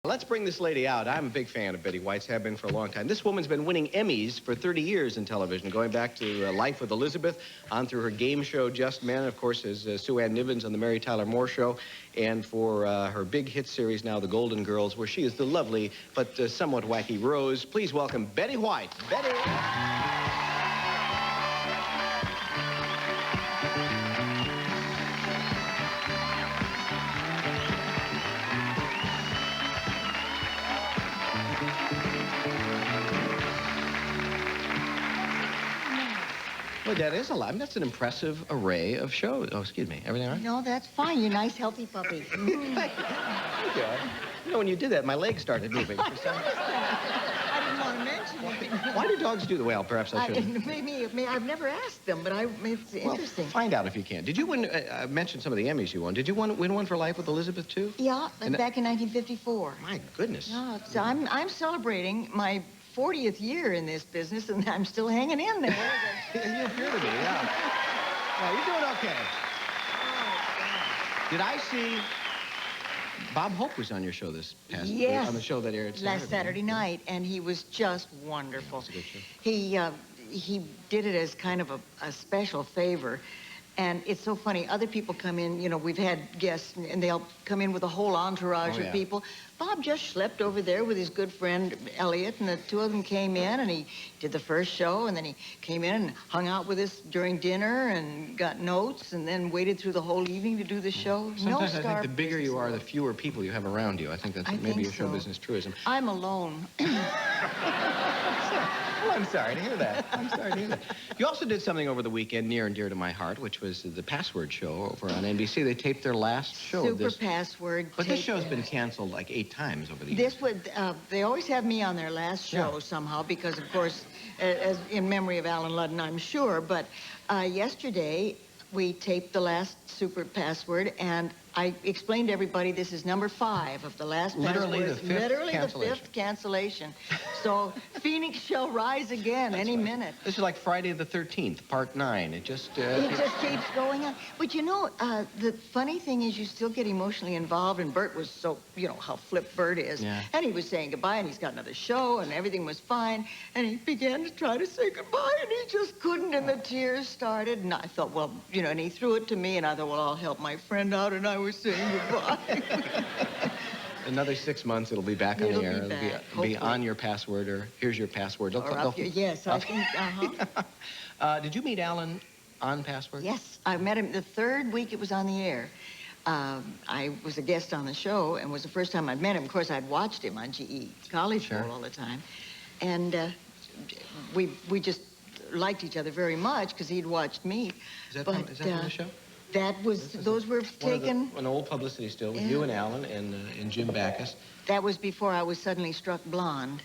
Let's bring this lady out. I'm a big fan of Betty White's, have been for a long time. This woman's been winning Emmys for 30 years in television, going back to Life with Elizabeth, on through her game show, Just Men, of course, as Sue Ann Nivens on the Mary Tyler Moore Show, and for her big hit series now, The Golden Girls, where she is the lovely but somewhat wacky Rose. Please welcome Betty White. Betty! Well, that is a lot. I mean, that's an impressive array of shows. Oh, excuse me. Everything all right? No, that's fine. You're a nice, healthy puppy. Thank you. You know, when you did that, my legs started moving. I noticed that. I didn't want to mention it. Why do dogs do that? Well, perhaps I shouldn't. Maybe I've never asked them, but it's interesting. Find out if you can. Did you win? I mentioned some of the Emmys you won. Did you win one for Life with Elizabeth, too? Yeah, back in 1954. My goodness. No, so I'm celebrating my 40th year in this business, and I'm still hanging in there. You appear to be, yeah. Well, you're doing okay. Did I see Bob Hope was on your show this past yes, on the show that aired last Saturday night, and he was just wonderful. That's a good show. He did it as kind of a special favor. And it's so funny. Other people come in, you know, we've had guests, and they'll come in with a whole entourage of people. Bob just slept over there with his good friend, Elliot, and the two of them came in, and he did the first show, and then he came in and hung out with us during dinner and got notes, and then waited through the whole evening to do the show. Sometimes I think the bigger you are, the fewer people you have around you. I think that's maybe a show business truism. I'm alone. Well, I'm sorry to hear that. I'm sorry to hear that. You also did something over the weekend near and dear to my heart, which was the Password show over on NBC. They taped their last show. Super Password. But this show's been canceled like 8 times over the years. They always have me on their last show somehow because, of course, as in memory of Alan Ludden, I'm sure. But yesterday, we taped the last Super Password, and I explained to everybody this is number 5 of the last Literally Password. the fifth cancellation. So Phoenix shall rise again any minute. This is like Friday the 13th, part 9. It just keeps going on. But you know, the funny thing is you still get emotionally involved, and Bert was so, you know, how flip Bert is. Yeah. And he was saying goodbye, and he's got another show, and everything was fine. And he began to try to say goodbye, and he just couldn't, and the tears started. And I thought, well, you know, and he threw it to me, and I thought, well, I'll help my friend out, and I was saying goodbye. Another 6 months, it'll be back on the air. It'll be on your password, or here's your password. Yes, I think, Did you meet Alan on Password? Yes, I met him the 3rd week it was on the air. I was a guest on the show, and was the first time I'd met him. Of course, I'd watched him on GE College Bowl all the time. And we just liked each other very much because he'd watched me. Is that from the show? Those were taken... An old publicity still with you and Alan and Jim Backus. That was before I was suddenly struck blonde.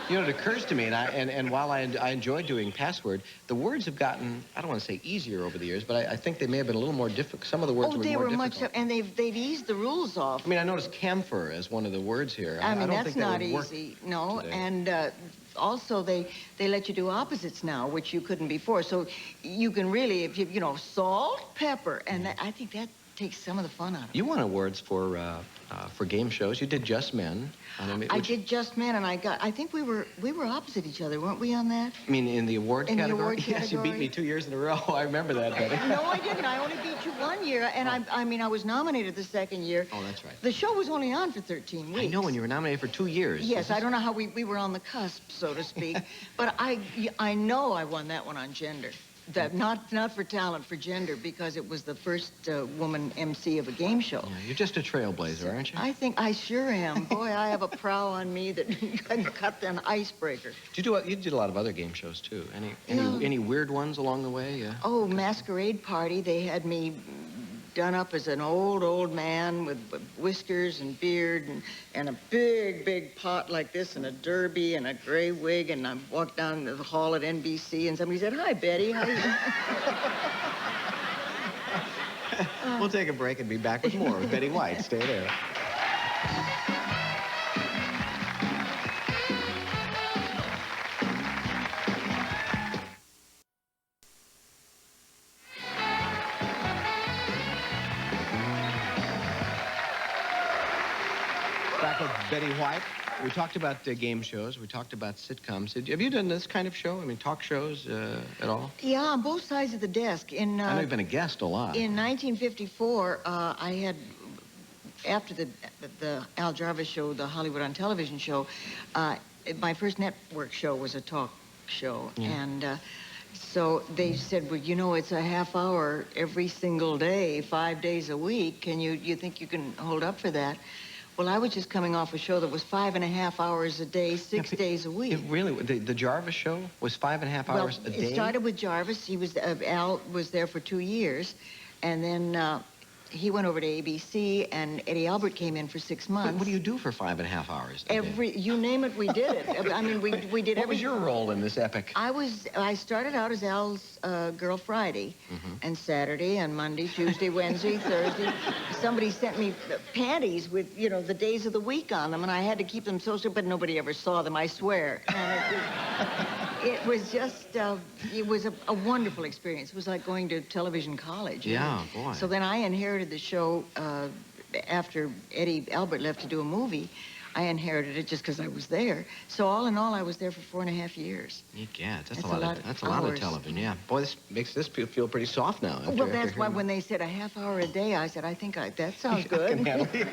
You know, it occurs to me, and while I enjoy doing Password, the words have gotten, I don't want to say easier over the years, but I think they may have been a little more difficult. Some of the words were more difficult. And they've eased the rules off. I mean, I noticed camphor as one of the words here. I mean, don't that's think not easy, no. Today. And also, they let you do opposites now, which you couldn't before. So you can really, if you know, salt, pepper, and I think that takes some of the fun out of it. You won awards for game shows. You did Just Men. I did Just Men, and I think we were opposite each other, weren't we, on that? I mean, in the award category? In the award category. Yes, you beat me 2 years in a row. I remember that, Betty. No, I didn't. I only beat you 1 year, and I mean, I was nominated the 2nd year. Oh, that's right. The show was only on for 13 weeks. I know, and you were nominated for 2 years. Yes, I don't know how we were on the cusp, so to speak. But I know I won that one on gender. Not for talent, for gender, because it was the first woman MC of a game show. Yeah, you're just a trailblazer, aren't you? I think I sure am. Boy, I have a prow on me that can cut an icebreaker. You did a lot of other game shows, too. Any weird ones along the way? Yeah. Oh, Masquerade Party. They had me done up as an old man with whiskers and beard and a big pot like this and a derby and a gray wig, and I walked down the hall at NBC and somebody said, "Hi, Betty, how are you?" We'll take a break and be back with more with Betty White. Stay there. Back with Betty White. We talked about game shows. We talked about sitcoms. Have you done this kind of show? I mean, talk shows at all? Yeah, on both sides of the desk. I know you've been a guest a lot. In 1954, I had, after the Al Jarvis show, the Hollywood on Television show, my first network show was a talk show. Yeah. And so they said, well, you know, it's a half hour every single day, 5 days a week. Can you think you can hold up for that? Well, I was just coming off a show that was 5.5 hours a day, 6 days a week. Really? The Jarvis show was 5.5 hours a day? It started with Jarvis. He was, Al was there for 2 years. And then he went over to ABC, and Eddie Albert came in for 6 months. What do you do for 5.5 hours a day? You name it, we did it. I mean, we did everything. What was your role in this epic? I started out as Al's girl Friday, and Saturday, and Monday, Tuesday, Wednesday, Thursday. Somebody sent me panties with, you know, the days of the week on them, and I had to keep them social, but nobody ever saw them, I swear. And it was just, it was a wonderful experience. It was like going to television college. Yeah, boy. So then I inherited the show after Eddie Albert left to do a movie. I inherited it just because I was there. So all in all, I was there for 4.5 years. Yeah, that's a lot of television. Yeah, boy, this makes this feel pretty soft now. Well, that's why when they said a half hour a day, I said, I think that sounds good. I can handle it.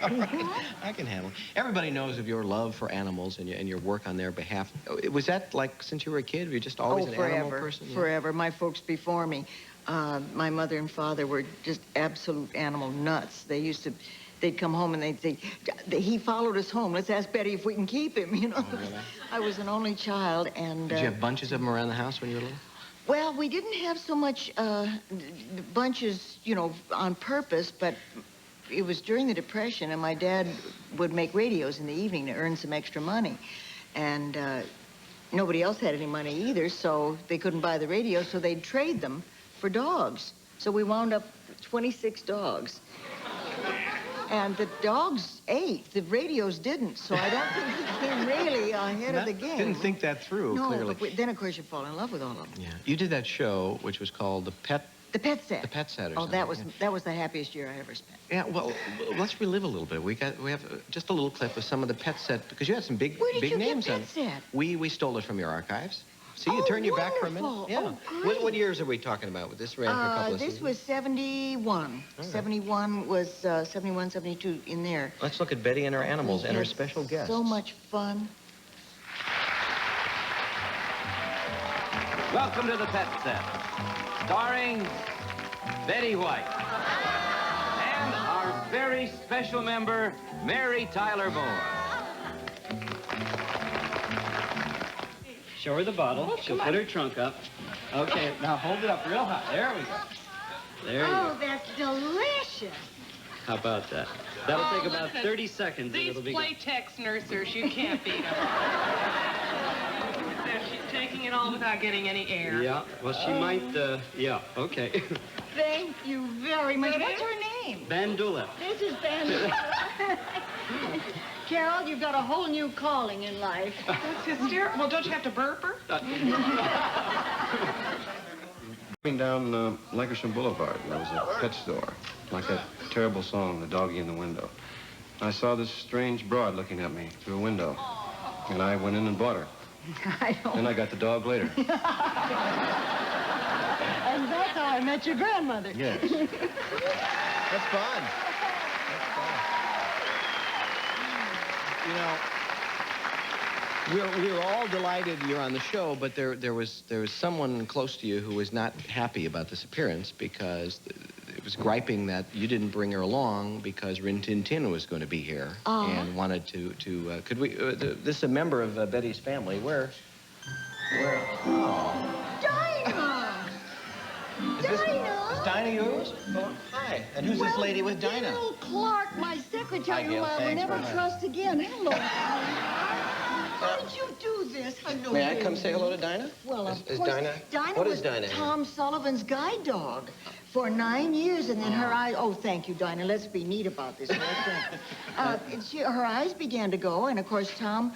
I can handle it. Everybody knows of your love for animals and your work on their behalf. Was that like since you were a kid? Were you just always an animal person? Forever. My folks before me, my mother and father were just absolute animal nuts. They'd come home and they'd say, he followed us home. Let's ask Betty if we can keep him, you know. Oh, really? I was an only child, and... Did you have bunches of them around the house when you were little? Well, we didn't have so much bunches, you know, on purpose, but it was during the Depression, and my dad would make radios in the evening to earn some extra money. And nobody else had any money either, so they couldn't buy the radios, so they'd trade them for dogs. So we wound up 26 dogs. And the dogs ate. The radios didn't. So I don't think he came really ahead of the game. Didn't think that through, clearly. But then, of course, you fall in love with all of them. Yeah. You did that show, which was called The Pet Set. The Pet Set or something. That was the happiest year I ever spent. Yeah, well, let's relive a little bit. We have just a little clip of some of the Pet Set, because you had some big names on it. Where did you get Pet Set? We stole it from your archives. See, you turn your back for a minute. Yeah. Oh, What years are we talking about? This ran for a couple of seasons. This was 71. Right. 71 was 71, 72 in there. Let's look at Betty and her animals and her special guests. So much fun. Welcome to the Pet Set, starring Betty White and our very special member, Mary Tyler Moore. Show her the bottle. She'll put her trunk up. Okay, now hold it up real high. There we go. There you go. Oh, that's delicious. How about that? That'll take about 30 seconds. These and it'll be Playtex nursers, you can't beat them. She's taking it all without getting any air. Yeah, well, she might, yeah, okay. Thank you very much. What's her name? Bandula. This is Bandula. Carol, you've got a whole new calling in life. That's hysterical. Well, don't you have to burp her? Going down Lancashire Boulevard, there was a pet store, like that terrible song, The Doggy in the Window. I saw this strange broad looking at me through a window, and I went in and bought her. Then I got the dog later. And that's how I met your grandmother. Yes. That's fun. You know, we were all delighted you're on the show, but there was someone close to you who was not happy about this appearance because it was griping that you didn't bring her along because Rin Tin Tin was going to be here and wanted to could we? This is a member of Betty's family. Where? Oh. Dinah! Is Dinah yours? Oh, hi. And who's this lady with Dinah? Gail Clark, my secretary, Hi, Gail. who I will Thanks never very much. trust again. Hello. How did you do this? Hello. May I come say hello to Dinah? Well, of Is course. Dinah? Dinah What was is Dinah? Tom Sullivan's guide dog For 9 years, and then her eyes, oh, thank you, Dinah. Let's be neat about this whole thing. Her eyes began to go, and of course, Tom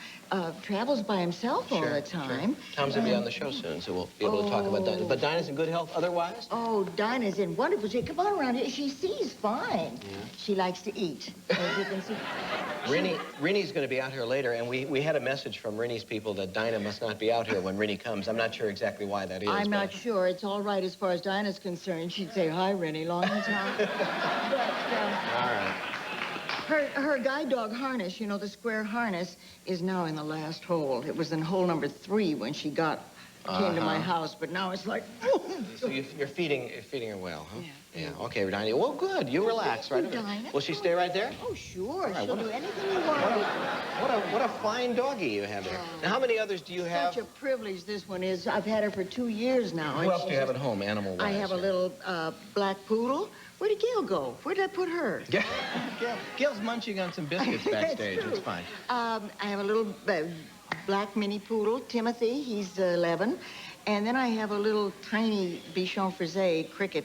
travels by himself all the time. Tom's gonna be on the show soon, so we'll be able to talk about Dinah. But Dinah's in good health otherwise? Oh, Dinah's in wonderful shape. Come on around here. She sees fine. Yeah. She likes to eat, as you can see. Rinnie's gonna be out here later, and we had a message from Rinnie's people that Dinah must not be out here when Rinnie comes. I'm not sure exactly why that is. I'm not sure. It's all right as far as Dinah's concerned. She'd say, hi, Rinnie, long time. But, all right. Her guide dog harness, you know, the square harness, is now in the last hole. It was in hole number 3 when she came to my house, but now it's like, So you're feeding her well, huh? Yeah. Okay, Dinah. Well, good. You relax, right? Will she stay right there? Oh, sure. Right, She'll do anything you want. What a fine doggie you have there. Now, how many others do you have? Such a privilege this one is. I've had her for 2 years now. Who else do you have at home, animal-wise? I have a little black poodle. Where did Gail go? Where did I put her? Gail's munching on some biscuits backstage. It's fine. I have a little black mini poodle, Timothy. He's 11. And then I have a little tiny Bichon Frise cricket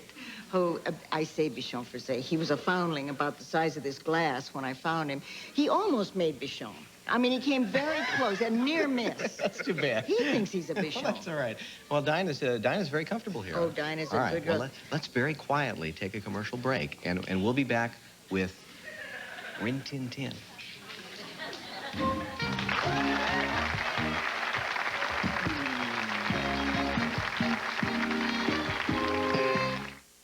who, I say Bichon Frise. He was a foundling about the size of this glass when I found him. He almost made Bichon. I mean, he came very close, a near miss. That's too bad. He thinks he's a Bichon. Well, that's all right. Well, Dinah's very comfortable here. Oh, Dinah's all a right. good girl. Well, let's very quietly take a commercial break, and we'll be back with Rin Tin Tin.